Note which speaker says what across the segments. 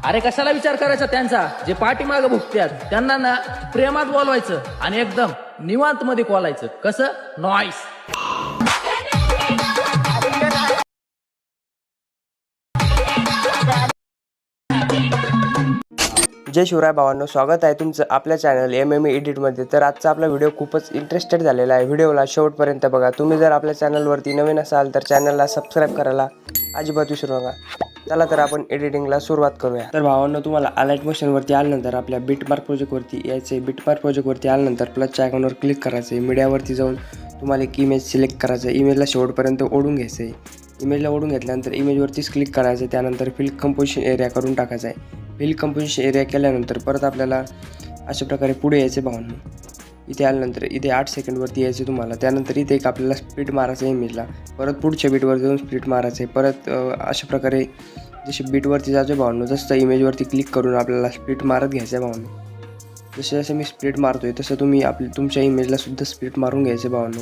Speaker 1: अरे कशाला विचार करायचा त्यांचा, जे पाठीमागं भुगत्यात त्यांना ना प्रेमात बोलवायचं आणि एकदम निवांत मध्ये बोलायचं. कसं नॉईस.
Speaker 2: जय शिवराय भावांनो, स्वागत आहे तुमचं आपल्या चॅनल MMA एडिटमध्ये. तर आजचा आपला व्हिडिओ खूपच इंटरेस्टेड झालेला आहे. व्हिडिओला शेवटपर्यंत बघा. तुम्ही जर आपल्या चॅनलवरती नवीन असाल तर चॅनलला सबस्क्राईब करायला अजिबात विसरू नका. चला तर आपण एडिटिंगला सुरुवात करूया. तर भावांनो, तुम्हाला अलाइट मोशनवरती आल्यानंतर आपल्या बिटमार्क प्रोजेक्टवरती यायचं आहे. बिटमार्क प्रोजेक्टवरती आल्यानंतर प्लसच्या आयकॉनवर क्लिक करायचं आहे. मीडियावरती जाऊन तुम्हाला एक इमेज सिलेक्ट करायचं आहे. इमेजला शेवटपर्यंत ओढून घ्यायचं आहे. इमेजला ओढून घेतल्यानंतर इमेजवरतीच क्लिक करायचं आहे. त्यानंतर फिल कंपोजिशन एरिया करून टाकायचा आहे. फिल कंपोजिशन एरिया केल्यानंतर परत आपल्याला अशा प्रकारे पुढे यायचे भावांनो. इथे आल्यानंतर इथे 8 सेकंडवरती यायचे तुम्हाला. त्यानंतर इथे एक आपल्याला स्प्लिट मारायचं आहे इमेजला. परत पुढच्या बीटवर जाऊन स्प्लिट मारायचं आहे. परत अशा प्रकारे जसे बीटवरती जायचं भावांनो, जसं इमेजवरती क्लिक करून आपल्याला स्प्लिट मारत घ्यायचं आहे भावांनो. जसं मी स्प्लिट मारतो आहे तसं तुम्ही तुमच्या इमेजला सुद्धा स्प्लिट मारून घ्यायचं भावांनो.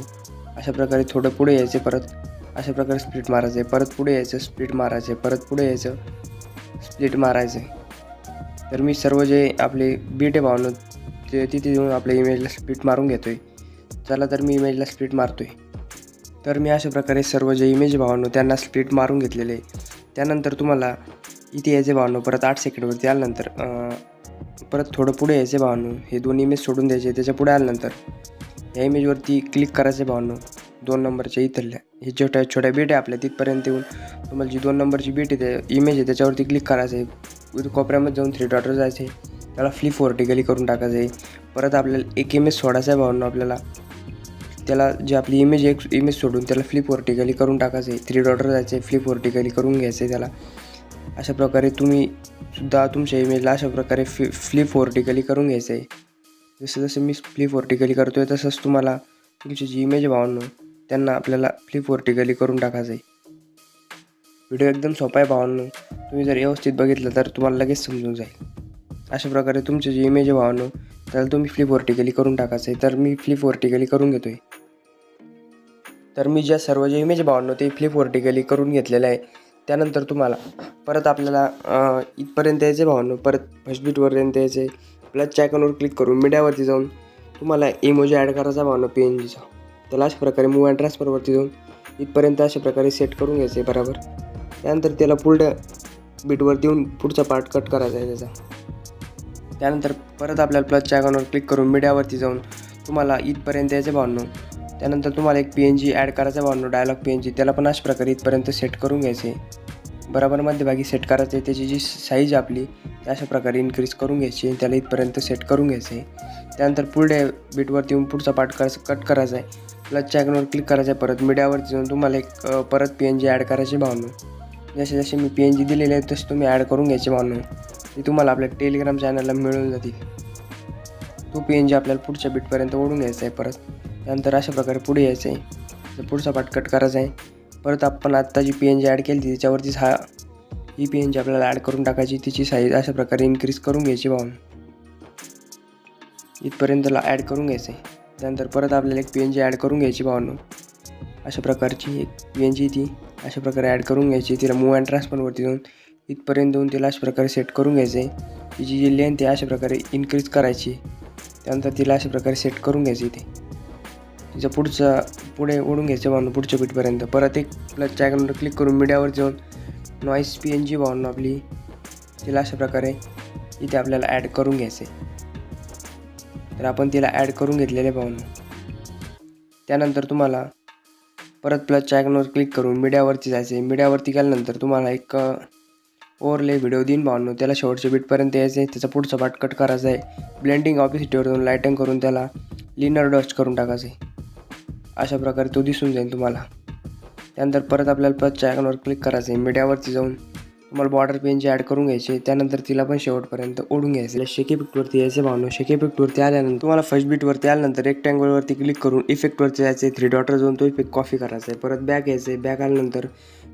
Speaker 2: अशा प्रकारे थोडं पुढे यायचे, परत अशा प्रकारे स्प्लिट मारायचं आहे. परत पुढे यायचं, स्प्लिट मारायचं आहे. परत पुढे यायचं, स्प्लिट मारायचं आहे. तर मी सर्व जे आपले बीट आहे भावांनो ते तिथे येऊन आपल्या इमेजला स्प्लिट मारून घेतो आहे. चला तर मी इमेजला स्प्लिट मारतो आहे. तर मी अशा प्रकारे सर्व जे इमेज भावांनो त्यांना स्प्लिट मारून घेतलेले आहे. त्यानंतर तुम्हाला इथे यायचे भावांनो. परत 8 सेकंडवरती आल्यानंतर परत थोडं पुढे यायचे भावांनो. हे 2 इमेज सोडून द्यायचे. त्याच्या पुढे आल्यानंतर या इमेजवरती क्लिक करायचे भावांनो. 2 नंबरच्या इथल्या हे छोट्या बीट आहे आपल्या तिथपर्यंत येऊन तुम्हाला जी 2 नंबरची बीट आहे इमेज आहे त्याच्यावरती क्लिक करायचं आहे. कोपऱ्यामध्ये जाऊन 3 डॉटवर जायचे, त्याला फ्लिप व्हर्टिकली करून टाकायचं आहे. परत आपल्याला एक इमेज सोडायचा आहे भावांनो. आपल्याला त्याला जी आपली इमेज सोडून त्याला फ्लिप व्हर्टिकली करून टाकायचं आहे. 3 डॉटवर जायचं आहे, फ्लिप व्हर्टिकली करून घ्यायचं आहे त्याला. अशा प्रकारे तुम्ही सुद्धा तुमच्या इमेजला अशा प्रकारे फ्लिप व्हर्टिकली करून घ्यायचं आहे. जसं मी फ्लिप व्हर्टिकली करतो आहे तसंच तुम्हाला तुमची जी इमेज भावांनो त्यांना आपल्याला फ्लिप व्हर्टिकली करून टाकायचं आहे. व्हिडिओ एकदम सोपा आहे भावांनो. तुम्ही जर व्यवस्थित बघितलं तर तुम्हाला लगेच समजून जाईल. अशा प्रकारे तुमची जी इमेज आहे भावांनो त्याला तुम्ही फ्लिप व्हर्टिकली करून टाकायचं आहे. तर मी फ्लिप व्हर्टिकली करून घेतो आहे. तर मी ज्या सर्व जे इमेज भावांनो ते फ्लिप व्हर्टिकली करून घेतलेलं आहे. त्यानंतर तुम्हाला परत आपल्याला इथपर्यंत यायचे भावांनो. परत फर्स्ट बीटवरपर्यंत यायचे. प्लसच्या आयकॉनवर क्लिक करून मीडियावरती जाऊन तुम्हाला इमोजी ॲड करायचा भावांनो PNGचा. त्याला अशा प्रकारे मूव्ह अँड ट्रान्सफरवरती जाऊन इथपर्यंत अशा प्रकारे सेट करून घ्यायचं आहे बरोबर. त्यानंतर त्याला पुढल्या बीटवरती येऊन पुढचा पार्ट कट करायचा आहे त्याचा. त्यानंतर परत आपल्याला प्लसच्या आयकॉनवर क्लिक करून मीडियावरती जाऊन तुम्हाला इथपर्यंत यायचं भावांनो. त्यानंतर तुम्हाला एक PNG ॲड करायचा भावांनो, डायलॉग PNG. त्याला पण अशा प्रकारे इथपर्यंत सेट करून घ्यायचे बरोबर. मध्यभागी सेट करायचं आहे. त्याची जी साईज आपली त्या अशा प्रकारे इन्क्रीज करून घ्यायची, त्याला इथपर्यंत सेट करून घ्यायचं आहे. त्यानंतर पुढे बीटवरती येऊन पुढचा पार्ट कट करायचा आहे. प्लसच्या आयकॉनवर क्लिक करायचं आहे. परत मीडियावरती जाऊन तुम्हाला एक परत PNG ॲड करायची भावांनो. जसे मी PNG दिलेले आहेत तसे तुम्ही ॲड करून घ्यायचे भावांनो. ते तुम्हाला आपल्या टेलिग्राम चॅनलला मिळून जातील. तो PNG आपल्याला पुढच्या बीटपर्यंत ओढून घ्यायचा आहे. परत त्यानंतर अशा प्रकारे पुढे यायचं आहे. पुढचा पार्ट कट करायचा आहे. परत आपण आत्ता जी PNG ॲड केली त्याच्यावरतीच ही PNG आपल्याला ॲड करून टाकायची. तिची साईज अशा प्रकारे इन्क्रीज करून घ्यायची भावांनो. इथपर्यंतला ॲड करून घ्यायचं आहे. त्यानंतर परत आपल्याला एक PNG ॲड करून घ्यायची भावांनो. अशा प्रकारची एक PNG ती अशा प्रकारे ॲड करून घ्यायची. तिला मूव्ह अँड ट्रान्सफरवरती जाऊन इथपर्यंत जाऊन तिला अशा प्रकारे सेट करून घ्यायचं आहे. तिची जी लेंथ आहे अशा प्रकारे इन्क्रीज करायची. त्यानंतर तिला अशा प्रकारे सेट करून घ्यायची. तिचं पुढे ओढून घ्यायचं भावांनो पुढच्या बीटपर्यंत. परत एक प्लसच्या आयकॉनवर क्लिक करून मीडियावर जाऊन नॉईस PNG भावांनो आपली तिला अशा प्रकारे इथे आपल्याला ॲड करून घ्यायचं आहे. तर आपण तिला ॲड करून घेतलेले भावांनो. त्यानंतर तुम्हाला परत प्लसच्या आयकॉनवर क्लिक करून मीडियावरती जायचं आहे. मीडियावरती गेल्यानंतर तुम्हाला एक ओव्हरले व्हिडिओ देईन भावांनो. त्याला शेवटच्या बीटपर्यंत यायचं आहे. त्याचा पुढचा पार्ट कट करायचा आहे. ब्लेंडिंग ऑपॅसिटीवर जाऊन लाईटन करून त्याला लिनर डस्ट करून टाकायचं आहे. अशा प्रकारे तो दिसून जाईल तुम्हाला. त्यानंतर परत आपल्याला प्लसच्या आयकॉनवर क्लिक करायचं आहे. मीडियावरती जाऊन तुम्हाला बॉर्डर PNG ॲड करून घ्यायचे. त्यानंतर तिला पण शेवटपर्यंत ओढून घ्यायचं. शेक इफेक्टवरती यायचे भावांनो. शेक इफेक्टवरती आल्यानंतर तुम्हाला फर्स्ट बीटवरती आल्यानंतर रेक्टँगलवरती क्लिक करून इफेक्टवरती जायचं आहे. 3 डॉटवर जाऊन तो इफेक्ट कॉपी करायचा आहे. परत बॅक यायचं आहे. बॅक आल्यानंतर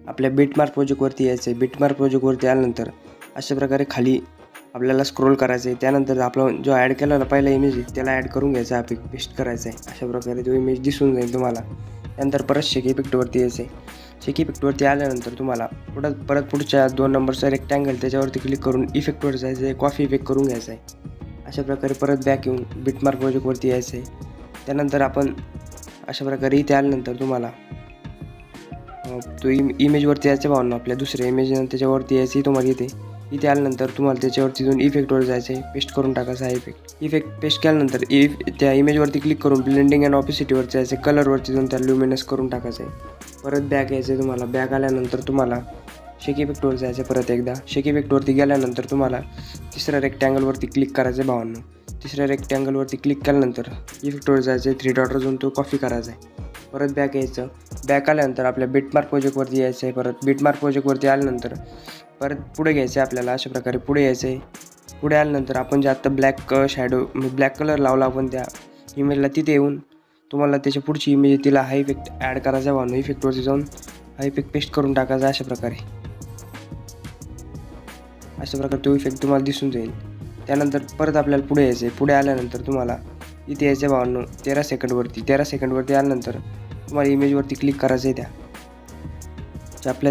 Speaker 2: आपल्या बिटमार्क प्रोजेक्टवरती यायचं आहे. बिटमार्क प्रोजेक्टवरती आल्यानंतर अशा प्रकारे खाली आपल्याला स्क्रोल करायचं आहे. त्यानंतर आपला जो ॲड केलेला पहिला इमेज आहे त्याला ॲड करून घ्यायचा, हा पिक पेस्ट करायचा आहे. अशा प्रकारे तो इमेज दिसून जाईल तुम्हाला. त्यानंतर परत शेक इफेक्टवरती यायचं आहे. शेक इफेक्टवरती आल्यानंतर तुम्हाला परत पुढच्या 2 नंबरचा रेक्टँगल त्याच्यावरती क्लिक करून इफेक्टवर जायचं आहे, कॉफी इफेक्ट करून घ्यायचा आहे. अशा प्रकारे परत बॅक येऊन बिटमार्क प्रोजेक्टवरती यायचं आहे. त्यानंतर आपण अशा प्रकारे इथे आल्यानंतर तुम्हाला तो इमेजवरती यायचं भावना, आपल्या दुसऱ्या इमेज त्याच्यावरती यायचं तुम्हाला इथे आल्यानंतर तुम्हाला त्याच्यावरती जाऊन इफेक्टवर जायचं आहे, पेस्ट करून टाकायचा आहे इफेक्ट पेस्ट केल्यानंतर त्या इमेजवरती क्लिक करून ब्लेंडिंग अँड ऑपेसिटीवरती जायचं आहे, कलरवरती जाऊन त्या ल्युमिनस करून टाकायचं आहे. परत बॅक यायचं आहे तुम्हाला. बॅक आल्यानंतर तुम्हाला शेक इफेक्टवर जायचं आहे. परत एकदा शेक इफेक्टवरती गेल्यानंतर तुम्हाला तिसऱ्या रेक्टँगलवरती क्लिक करायचं आहे भावांनो. तिसऱ्या रेक्टँगलवरती क्लिक केल्यानंतर इफेक्टवर जायचं आहे, 3 डॉटवर जाऊन तो कॉफी करायचा आहे. परत बॅक यायचं. बॅक आल्यानंतर आपल्या बिटमार्क प्रोजेक्टवरती यायचं आहे. परत बिटमार्क प्रोजेक्टवरती आल्यानंतर परत पुढे घ्यायचं आहे आपल्याला. अशा प्रकारे पुढे यायचं आहे. पुढे आल्यानंतर आपण जे आत्ता ब्लॅक कलर लावला आपण त्या इमेजला, तिथे येऊन तुम्हाला त्याच्या पुढची इमेज तिला हा इफेक्ट ॲड करायचा आहे भावनो. इफेक्टवरती जाऊन हा इफेक्ट पेस्ट करून टाकायचा. अशा प्रकारे तो इफेक्ट तुम्हाला दिसून जाईल. त्यानंतर परत आपल्याला पुढे यायचं आहे. पुढे आल्यानंतर तुम्हाला इथे यायचं आहे भावांनो 13 सेकंडवरती आल्यानंतर तुम्हाला इमेजवरती क्लिक करायचं आहे.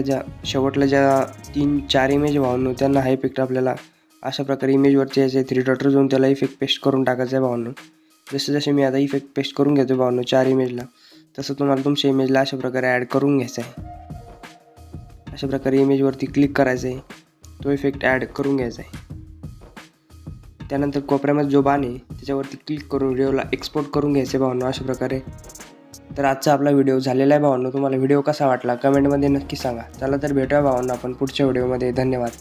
Speaker 2: ज्या शेवटला ज्या 3-4 इमेज भावांनो त्यांना हा इफेक्ट आपल्याला अशा प्रकारे इमेजवरती यायचं आहे, 3 डॉटवर जाऊन त्याला इफेक्ट पेस्ट करून टाकायचं आहे भावांनो. जसे मी आता इफेक्ट पेस्ट करून घेतो भावांनो 4 इमेजला, तसं तुम्हाला तुमच्या इमेजला अशा प्रकारे ॲड करून घ्यायचं आहे. अशा प्रकारे इमेजवरती क्लिक करायचं आहे, तो इफेक्ट ॲड करून घ्यायचा आहे. त्यानंतर कोपऱ्यामध्ये जो बाण आहे त्याच्यावरती क्लिक करून व्हिडिओला एक्सपोर्ट करून घ्यायचे भावांनो अशा प्रकारे. तर आजचा आपला व्हिडिओ झालेला आहे भावांनो. तुम्हाला व्हिडिओ कसा वाटला कमेंटमध्ये नक्की सांगा. चला तर भेटूया भावांनो आपण पुढच्या व्हिडिओमध्ये. धन्यवाद.